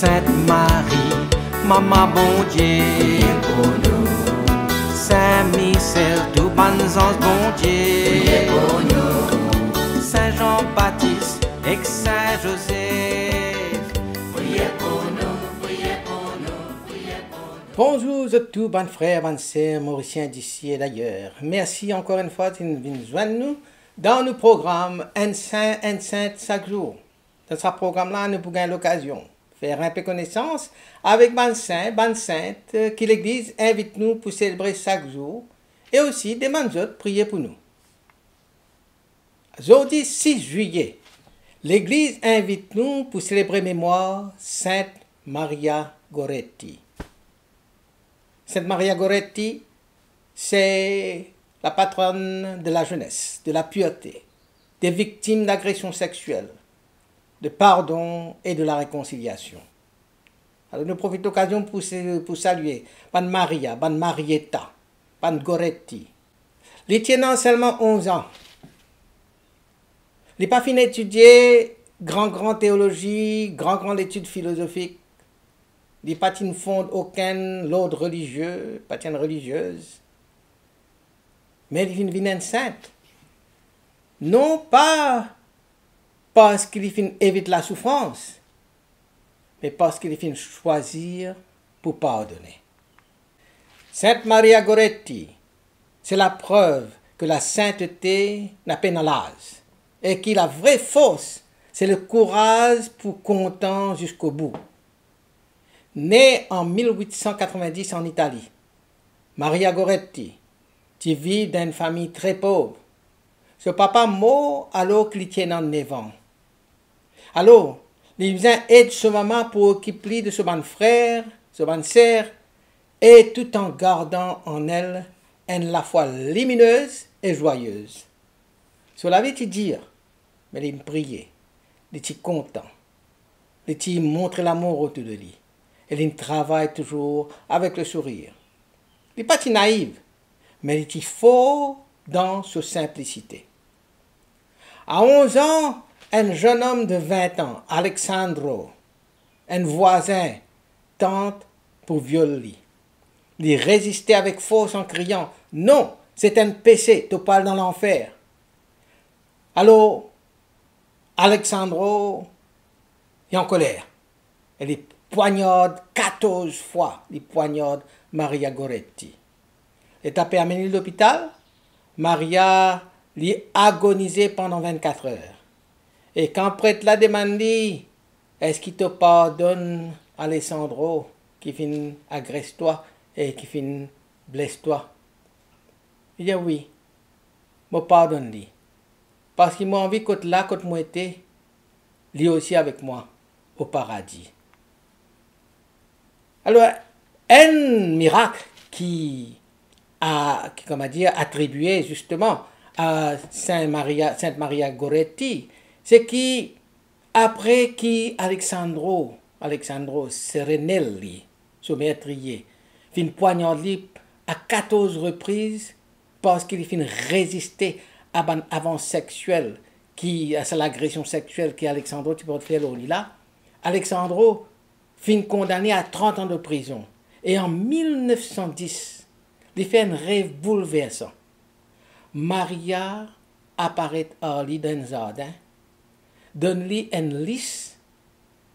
Sainte Marie, Maman bon Dieu, pour nous. Saint Michel, tout bon ange bon Dieu, pour nous. Saint Jean-Baptiste et Saint Joseph, priez pour nous, priez pour nous, priez pour nous. Bonjour à tous, bonnes frères, bonnes sœurs, mauriciens d'ici et d'ailleurs. Merci encore une fois de venir joindre nous dans le programme Un Saint, Un Sainte chaque jour. Dans ce programme-là, nous pouvons l'occasion de faire un peu connaissance avec bonnes saints, bonnes saintes que l'Église invite nous pour célébrer chaque jour et aussi demande autres prier pour nous. Aujourd'hui 6 juillet, l'Église invite nous pour célébrer mémoire Sainte Maria Goretti. Sainte Maria Goretti, c'est la patronne de la jeunesse, de la pureté, des victimes d'agressions sexuelles, de pardon et de la réconciliation. Alors nous profitons de l'occasion pour saluer Bonne Maria, Bonne Marietta, Bonne Goretti. Les tiennant seulement 11 ans. Il n'est pas fini d'étudier grand théologie, grand études philosophiques. Il n'est pas une fonde aucun ordre religieux, pas une religieuse. Mais il est une sainte. Non pas parce qu'il évite la souffrance, mais parce qu'il finit choisir pour pardonner. Sainte Maria Goretti, c'est la preuve que la sainteté n'a pas dans l'âge et que la vraie force, c'est le courage pour compter jusqu'au bout. Née en 1890 en Italie, Maria Goretti, qui vit dans une famille très pauvre. Ce papa mort alors qu'il tient en 9 ans. Alors, il vient aider ce maman pour occuper de ce bon frère, ce bon sœur, et tout en gardant en elle une la foi lumineuse et joyeuse. Cela veut dire, mais il priait, il était content, il était montre l'amour autour de lui, et il travaille toujours avec le sourire. Il n'est pas naïf, mais il était fort dans sa simplicité. À 11 ans, un jeune homme de 20 ans, Alexandro, un voisin, tente pour violer. Il résistait avec force en criant « Non, c'est un péché, tu parles dans l'enfer ». Alors, Alexandro est en colère. Il poignarde 14 fois, il poignarde Maria Goretti. Il est amené à l'hôpital. Maria l'y agonisé pendant 24 heures. Et quand prêtre l'a demandé, est-ce qu'il te pardonne, Alessandro, qui finit agresse toi et qui finit blesse toi? Il dit oui, me pardonne lui. Parce qu'il m'a envie que là, quand moi était, lui aussi avec moi, au paradis. Alors, un miracle qui attribué justement à Sainte Maria Goretti, c'est qu'après Alexandro Serenelli, ce meurtrier, fin poignardé à 14 reprises parce qu'il fin résister à l'avance sexuelle, à l'agression sexuelle qu'Alexandro tu peux faire là. Alexandro fin condamné à 30 ans de prison. Et en 1910, il fait un rêve bouleversant. Maria apparaît à lui dans un jardin, donne-lui une liste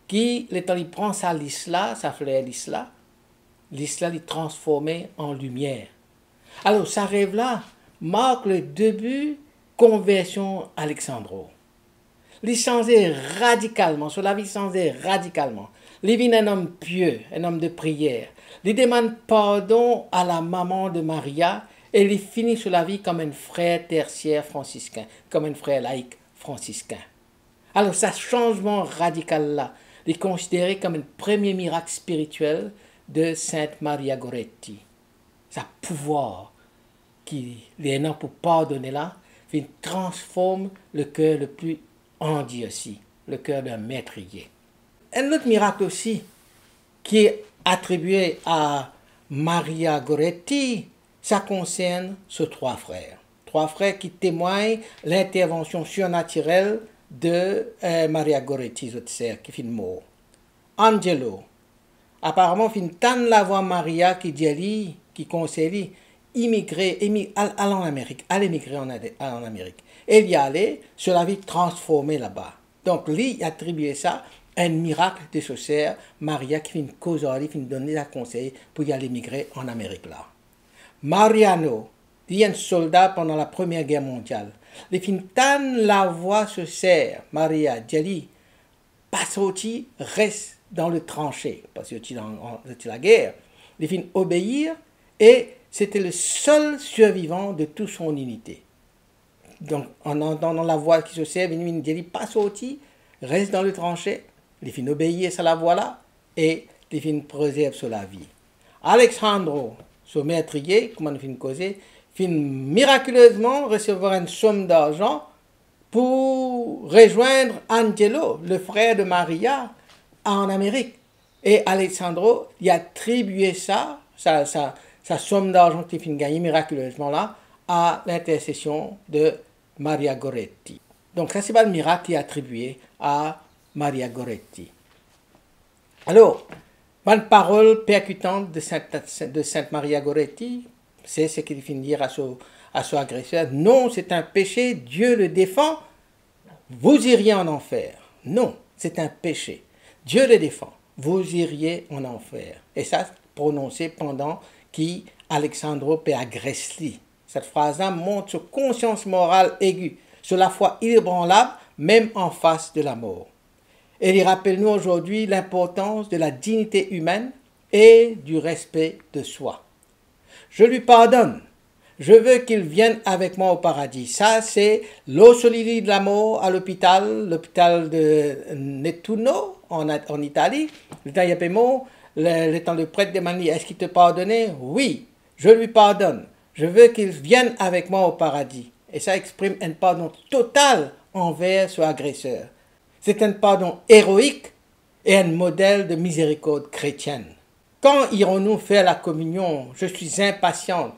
qui, l'état il prend sa liste là, sa fleur liste là, il transformée en lumière. Alors, ce rêve-là marque le début conversion Alexandro. Il changeait radicalement, sur la vie changeait radicalement. Il devient un homme pieux, un homme de prière. Il demande pardon à la maman de Maria et il finit sur la vie comme un frère tertiaire franciscain, comme un frère laïque franciscain. Alors, ce changement radical-là est considéré comme un premier miracle spirituel de Sainte Maria Goretti. Sa pouvoir qui est là pour pardonner là, transforme le cœur le plus endurci, le cœur d'un meurtrier. Un autre miracle aussi qui est attribué à Maria Goretti, ça concerne ces 3 frères. 3 frères qui témoignent l'intervention surnaturelle de Maria Goretti, qui finit mort. Angelo. Apparemment, fin tan la voix Maria qui dit, qui conseille immigrer, aller en Amérique, aller migrer en Amérique. Elle y allait, sur la vie transformée là-bas. Donc, lui attribuait ça à un miracle de ce sœur Maria qui fin causer, fin donner la conseil pour y aller migrer en Amérique là. Mariano, il est un soldat pendant la Première Guerre mondiale. Il fin tan la voix ce sœur Maria, dit, pas sorti, reste dans le tranché, parce que c'était la guerre. Il fin obéir et c'était le seul survivant de toute son unité. Donc, en entendant la voix qui se sert, il dit, pas sorti, reste dans le tranché. Il fin obéir à la voix là et il fin préserve sur la vie. Alexandro, son maîtrier, comment il fin causer, fin miraculeusement recevoir une somme d'argent pour rejoindre Angelo, le frère de Maria, en Amérique. Et Alexandro y attribuait ça, sa somme d'argent qu'il finit gagner miraculeusement là, à l'intercession de Maria Goretti. Donc ça c'est pas le miracle qui est attribué à Maria Goretti. Alors, une parole percutante de Sainte Maria Goretti, c'est ce qu'il finit dire à son agresseur. Non, c'est un péché, Dieu le défend, vous iriez en enfer. Non, c'est un péché, Dieu le défend, vous iriez en enfer. Et ça, prononcé pendant qu'Alexandro agresse lui. Cette phrase-là montre sa conscience morale aiguë, sur la foi inébranlable, même en face de la mort. Elle y rappelle nous aujourd'hui l'importance de la dignité humaine et du respect de soi. Je lui pardonne. Je veux qu'il vienne avec moi au paradis. Ça, c'est l'Ossolini de la mort à l'hôpital de Nettuno, en Italie. Le temps le prêtre demande, est-ce qu'il te pardonnait? Oui, je lui pardonne. Je veux qu'il vienne avec moi au paradis. Et ça exprime un pardon total envers son agresseur. C'est un pardon héroïque et un modèle de miséricorde chrétienne. Quand irons-nous faire la communion? Je suis impatiente.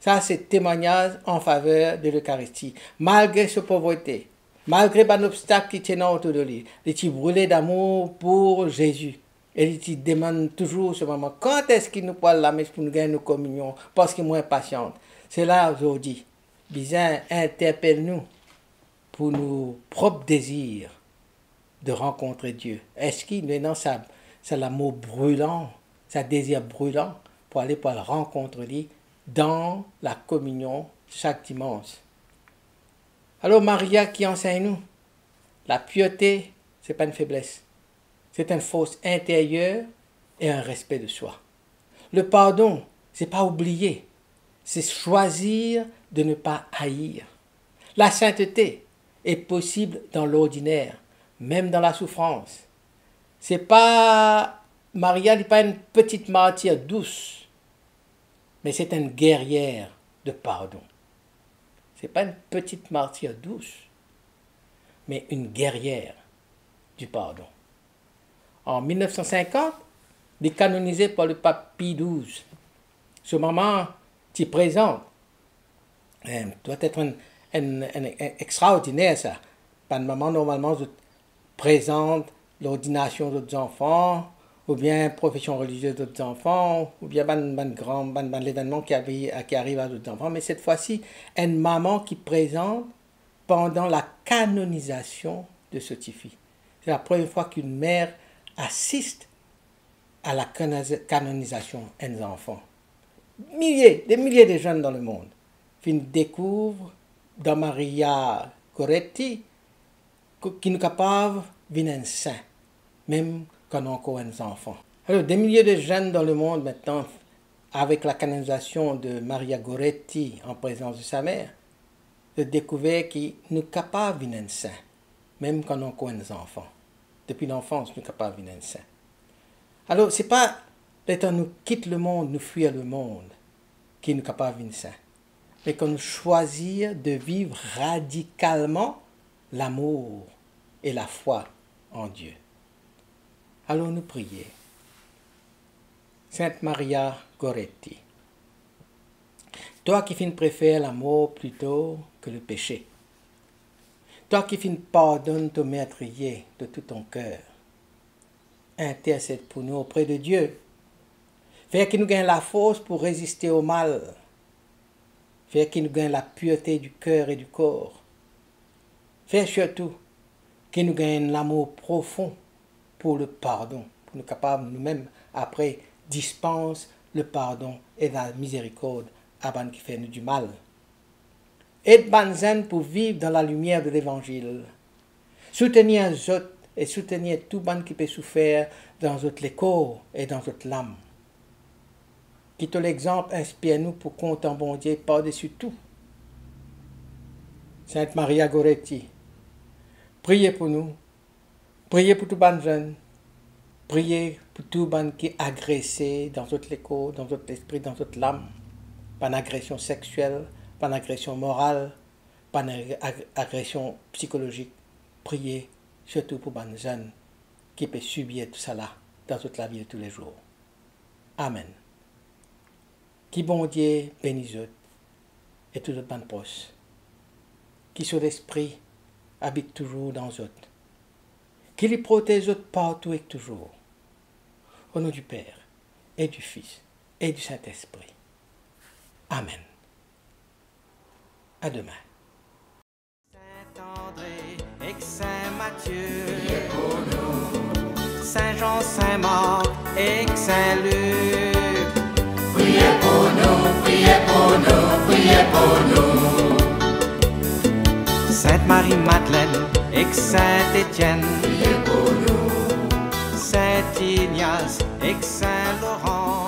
Ça, c'est témoignage en faveur de l'Eucharistie. Malgré sa pauvreté, malgré un obstacle qui tient autour de lui, il est brûlé d'amour pour Jésus. Et il demande toujours ce moment, quand est-ce qu'il nous parle la messe pour nous gagner nos communions? Parce qu'il est moins impatiente. C'est là aujourd'hui. Bizarre, interpelle-nous pour nos propres désirs de rencontrer Dieu. Est-ce qu'il maintenant ça l'amour brûlant, ça désir brûlant pour aller le rencontrer lui dans la communion chaque dimanche. Alors Maria qui enseigne nous, la piété, c'est pas une faiblesse, c'est une force intérieure et un respect de soi. Le pardon, c'est pas oublier, c'est choisir de ne pas haïr. La sainteté est possible dans l'ordinaire, même dans la souffrance. C'est pas Maria n'est pas une petite martyre douce, mais c'est une guerrière de pardon. C'est pas une petite martyre douce, mais une guerrière du pardon. En 1950, il est canonisé par le pape Pie XII. Ce moment, tu présentes, doit être un extraordinaire ça. Par moment, normalement, je présente l'ordination d'autres enfants, ou bien profession religieuse d'autres enfants, ou bien l'événement qui arrive à d'autres enfants. Mais cette fois-ci, une maman qui présente pendant la canonisation de ce petit fils. C'est la première fois qu'une mère assiste à la canonisation d'un enfant. Des milliers de jeunes dans le monde découvrent dans Maria Goretti qui nous capable de devenir un saint, même quand on a encore un enfant. Alors, des milliers de jeunes dans le monde maintenant, avec la canonisation de Maria Goretti en présence de sa mère, de découvrir qu'ils nous capables de devenir un saint, même quand on a encore un enfant. Depuis l'enfance, nous sommes capables de devenir un saint. Alors, ce n'est pas quand nous quittons le monde, nous fuir le monde, qui nous capables de devenir saint, mais quand nous choisissons de vivre radicalement l'amour et la foi en Dieu. Allons-nous prier. Sainte Maria Goretti, toi qui préfères la mort plutôt que le péché, toi qui pardonnes ton meurtrier de tout ton cœur, intercède pour nous auprès de Dieu. Faire qu'il nous gagne la force pour résister au mal. Faire qu'il nous gagne la pureté du cœur et du corps. Faire surtout qu'il nous gagne l'amour profond pour le pardon. Pour nous capables nous-mêmes, après, dispense le pardon et la miséricorde à ban qui fait nous du mal. Aide Banzen pour vivre dans la lumière de l'évangile. Soutenir les autres et soutenir tout ban qui peut souffrir dans notre corps et dans notre âme. Quitte l'exemple, inspire-nous pour compter en bon Dieu par-dessus tout. Sainte Maria Goretti, priez pour nous, priez pour tout ban jeune, priez pour tout ban qui est agressé dans notre corps, dans notre esprit, dans notre âme, par une agression sexuelle, par une agression morale, par une agression psychologique. Priez surtout pour ban jeunes qui peut subir tout ça là dans toute la vie de tous les jours. Amen. Qui bon Dieu bénisse eux et tout autres bande proche. Qui sur l'esprit habite toujours dans eux. Qui les protège eux partout et toujours. Au nom du Père et du Fils et du Saint-Esprit. Amen. À demain. Saint-André et Saint-Matthieu, priez pour nous. Saint-Jean, Saint-Marc et Saint-Luc. Priez pour nous, priez pour nous, priez pour nous. Sainte Marie-Madeleine et Saint-Étienne, priez pour nous. Saint Ignace et Saint-Laurent.